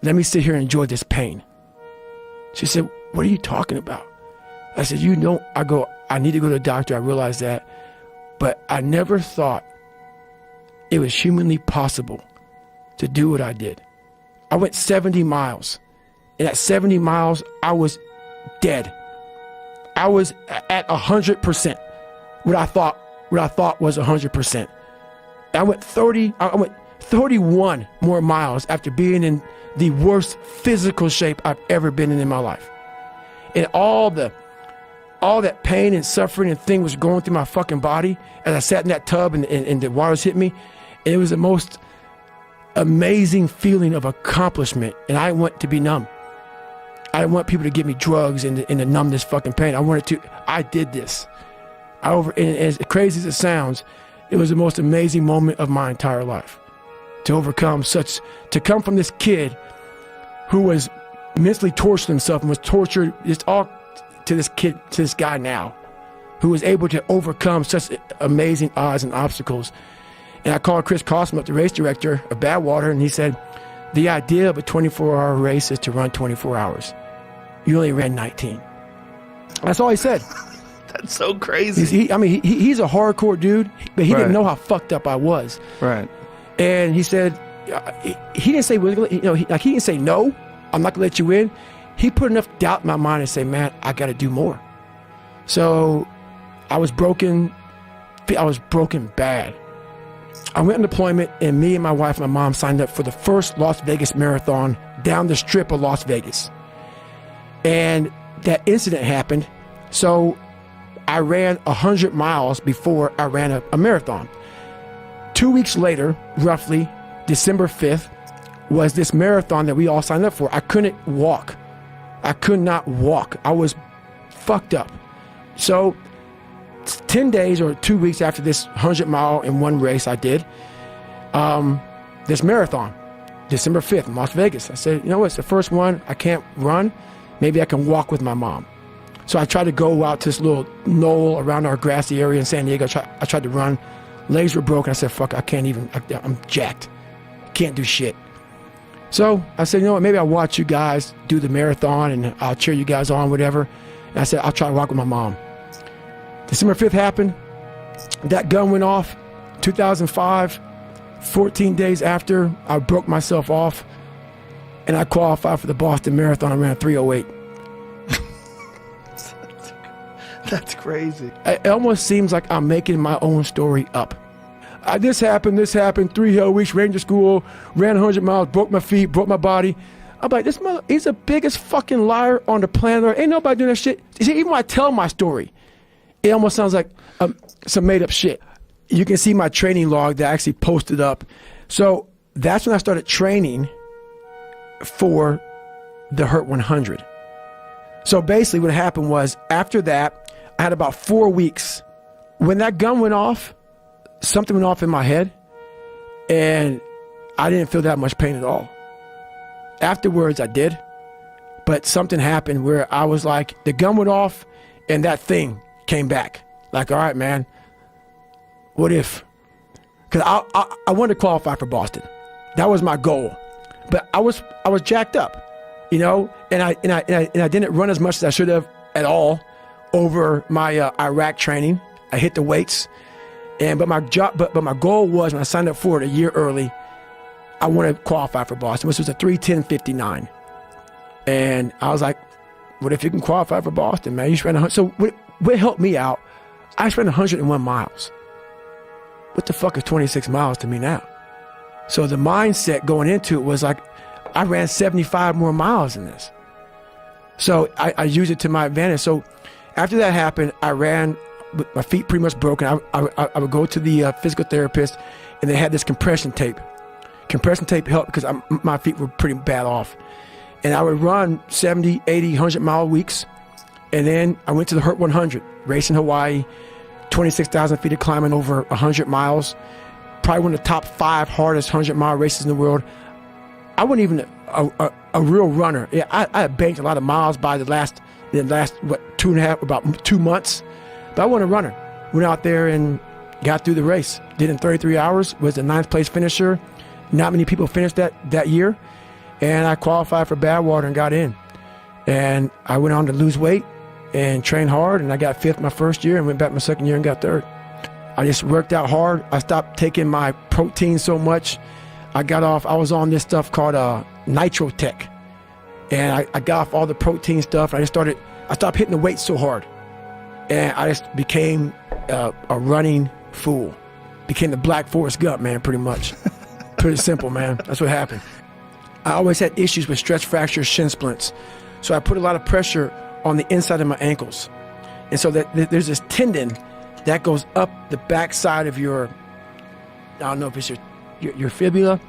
let me sit here and enjoy this pain. She said, what are you talking about? I said, I need to go to the doctor. I realized that. But I never thought it was humanly possible to do what I did. I went 70 miles. And at 70 miles, I was dead. I was at 100%. What I thought was 100%. I went 31 more miles after being in the worst physical shape I've ever been in my life. And all that pain and suffering and thing was going through my fucking body as I sat in that tub and the waters hit me. And it was the most amazing feeling of accomplishment. And I want to be numb. I didn't want people to give me drugs and to numb this fucking pain. I did this. And as crazy as it sounds, it was the most amazing moment of my entire life. To come from this kid who was mentally torturing himself and was tortured just all to this guy now, who was able to overcome such amazing odds and obstacles. And I called Chris Cosmo up, the race director of Badwater, and he said, the idea of a 24-hour race is to run 24 hours. You only ran 19. That's all he said. That's so crazy. He's a hardcore dude, but he didn't know how fucked up I was. Right. And he said, he didn't say, he didn't say no, I'm not gonna let you in. He put enough doubt in my mind and say, man, I gotta do more. So I was broken bad. I went on deployment, and me and my wife and my mom signed up for the first Las Vegas marathon down the strip of Las Vegas. And that incident happened, so I ran 100 miles before I ran a marathon. 2 weeks later, roughly, December 5th, was this marathon that we all signed up for. I couldn't walk. I could not walk. I was fucked up. So 10 days or 2 weeks after this 100-mile in one race I did, this marathon, December 5th in Las Vegas. I said, you know what, it's the first one. I can't run. Maybe I can walk with my mom. So I tried to go out to this little knoll around our grassy area in San Diego. I tried to run. Legs were broken. I said, fuck, I'm jacked. Can't do shit. So I said, you know what, maybe I'll watch you guys do the marathon and I'll cheer you guys on, whatever. And I said, I'll try to walk with my mom. December 5th happened. That gun went off. 2005, 14 days after, I broke myself off and I qualified for the Boston Marathon. I ran 3:08. That's crazy. It almost seems like I'm making my own story up. This happened, 3 hell weeks, ranger school, ran 100 miles, broke my feet, broke my body. I'm like, this mother, he's the biggest fucking liar on the planet Earth. Ain't nobody doing that shit. See, even when I tell my story, it almost sounds like some made up shit. You can see my training log that I actually posted up. So that's when I started training for the Hurt 100. So basically what happened was, after that, I had about 4 weeks. When that gun went off, something went off in my head, and I didn't feel that much pain at all. Afterwards, I did, but something happened where I was like, the gun went off, and that thing came back. Like, all right, man, what if? Because I wanted to qualify for Boston. That was my goal, but I was jacked up, you know, and I didn't run as much as I should have at all over my Iraq training. I hit the weights. But my goal was, when I signed up for it a year early, I wanted to qualify for Boston, which was a 3:10:59. And I was like, what if you can qualify for Boston, man? You just ran 100. So what helped me out, I just ran 101 miles. What the fuck is 26 miles to me now? So the mindset going into it was like, I ran 75 more miles than this. So I used it to my advantage. So after that happened, I ran with my feet pretty much broken. I would go to the physical therapist, and they had this compression tape. Compression tape helped because my feet were pretty bad off. And I would run 70, 80, 100-mile weeks. And then I went to the Hurt 100, race in Hawaii, 26,000 feet of climbing over 100 miles. Probably one of the top 5 hardest 100-mile races in the world. I wasn't even a real runner. Yeah, I had banked a lot of miles by the last 2 months. But I wasn't a runner. Went out there and got through the race. Did it in 33 hours, was the 9th place finisher. Not many people finished that year. and I qualified for Badwater and got in. And I went on to lose weight and train hard, and I got 5th my first year and went back my second year and got 3rd. I just worked out hard. I stopped taking my protein so much. I was on this stuff called Nitro Tech. And I got off all the protein stuff. I stopped hitting the weight so hard. And I just became a running fool. Became the Black Forrest Gump, man, pretty much. Pretty simple, man. That's what happened. I always had issues with stress fractures, shin splints. So I put a lot of pressure on the inside of my ankles. And so there's this tendon that goes up the backside of your, I don't know if it's your fibula,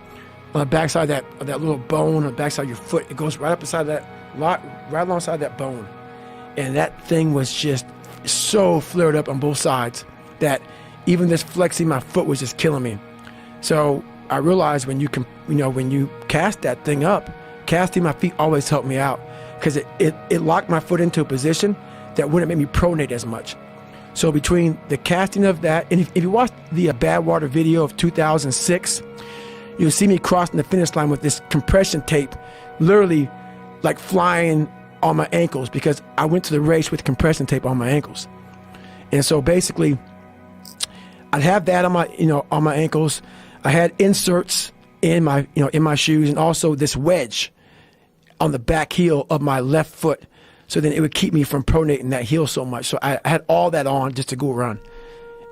on the backside of that little bone on the backside of your foot. It goes right up beside that, right alongside that bone. And that thing was just so flared up on both sides that even this flexing my foot was just killing me. So I realized when you cast that thing up, casting my feet always helped me out, because it locked my foot into a position that wouldn't make me pronate as much. So between the casting of that, and if you watch the Badwater video of 2006, you'll see me crossing the finish line with this compression tape, literally like flying on my ankles, because I went to the race with compression tape on my ankles. And so basically, I'd have that on my ankles. I had inserts in my shoes, and also this wedge on the back heel of my left foot. So then it would keep me from pronating that heel so much. So I had all that on just to go run.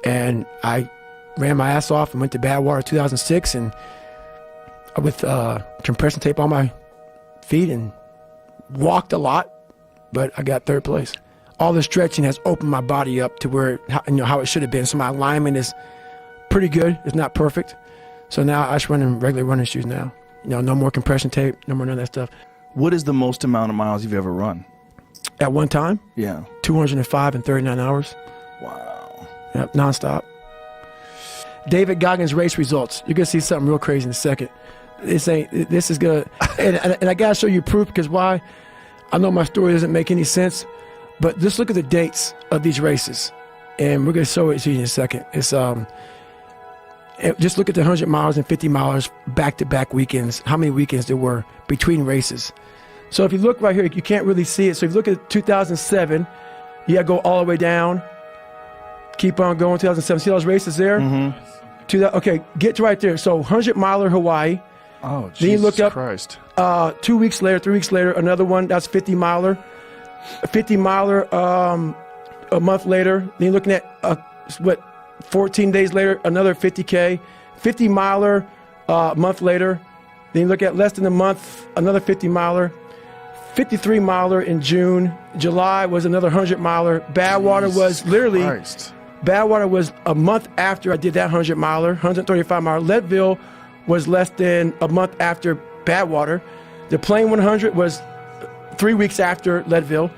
And I ran my ass off and went to Badwater 2006 and with compression tape on my feet and walked a lot, but I got 3rd place. All the stretching has opened my body up to where, how it should have been. So my alignment is pretty good. It's not perfect. So now I just run in regular running shoes now. No more compression tape, no more none of that stuff. What is the most amount of miles you've ever run? At one time? Yeah. 205 in 39 hours. Wow. Yep, nonstop. David Goggins race results. You're going to see something real crazy in a second. This is good. And I got to show you proof, because why? I know my story doesn't make any sense, but just look at the dates of these races. And we're going to show it to you in a second. It's just look at the 100 miles and 50 miles back-to-back weekends, how many weekends there were between races. So if you look right here, you can't really see it. So if you look at 2007, you got to go all the way down. Keep on going, 2007. See those races there? Mm-hmm. Okay, get to right there. So 100 miler Hawaii. Oh, Jesus then you look up, Christ. 2 weeks later, 3 weeks later, another one, that's 50 miler. A 50 miler a month later. Then you're looking at, 14 days later, another 50K. 50 miler a month later. Then you look at less than a month, another 50 miler. 53 miler in June. July was another 100 miler. Badwater was literally, Badwater was a month after I did that 100 miler, 135 miler. Leadville was less than a month after Badwater. The Plain 100 was 3 weeks after Leadville.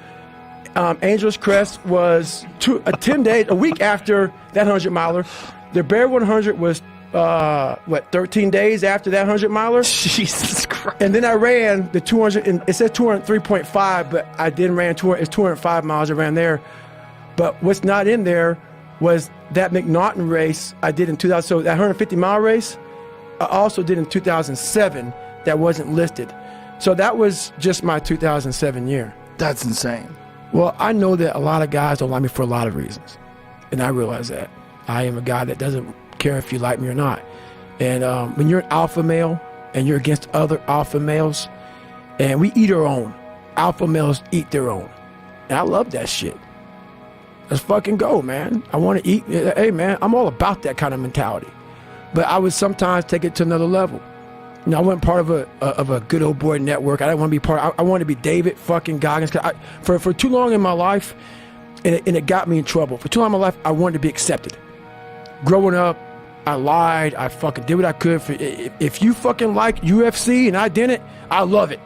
Angeles Crest was 10 days, a week after that 100 miler. The Bear 100 was 13 days after that 100 miler? Jesus Christ. And then I ran the 200, and it says 203.5, but I didn't ran 200, it's 205 miles I ran there. But what's not in there was that McNaughton race I did in 2000. So that 150 mile race, I also did in 2007 that wasn't listed. So that was just my 2007 year. That's insane. Well, I know that a lot of guys don't like me for a lot of reasons. And I realize that. I am a guy that doesn't care if you like me or not. And when you're an alpha male and you're against other alpha males, and we eat our own. Alpha males eat their own. And I love that shit. Let's fucking go, man. I want to eat. Hey, man, I'm all about that kind of mentality. But I would sometimes take it to another level. I wasn't part of a good old boy network. I didn't want to be part. I wanted to be David fucking Goggins. For too long in my life, and it got me in trouble. For too long in my life, I wanted to be accepted. Growing up, I lied. I fucking did what I could. If you fucking like UFC and I didn't, I love it.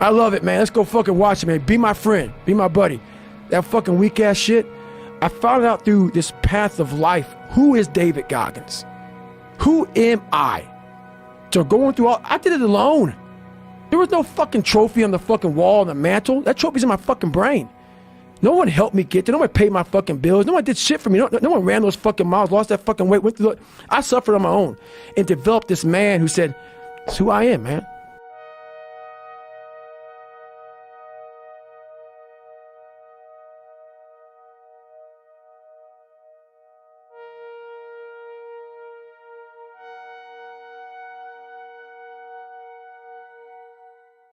I love it, man. Let's go fucking watch it, man. Be my friend. Be my buddy. That fucking weak ass shit. I found out through this path of life, who is David Goggins? Who am I? So going through I did it alone. There was no fucking trophy on the fucking wall on the mantle. That trophy's in my fucking brain. No one helped me get there. No one paid my fucking bills. No one did shit for me. No one ran those fucking miles, lost that fucking weight. I suffered on my own and developed this man who said, it's who I am, man.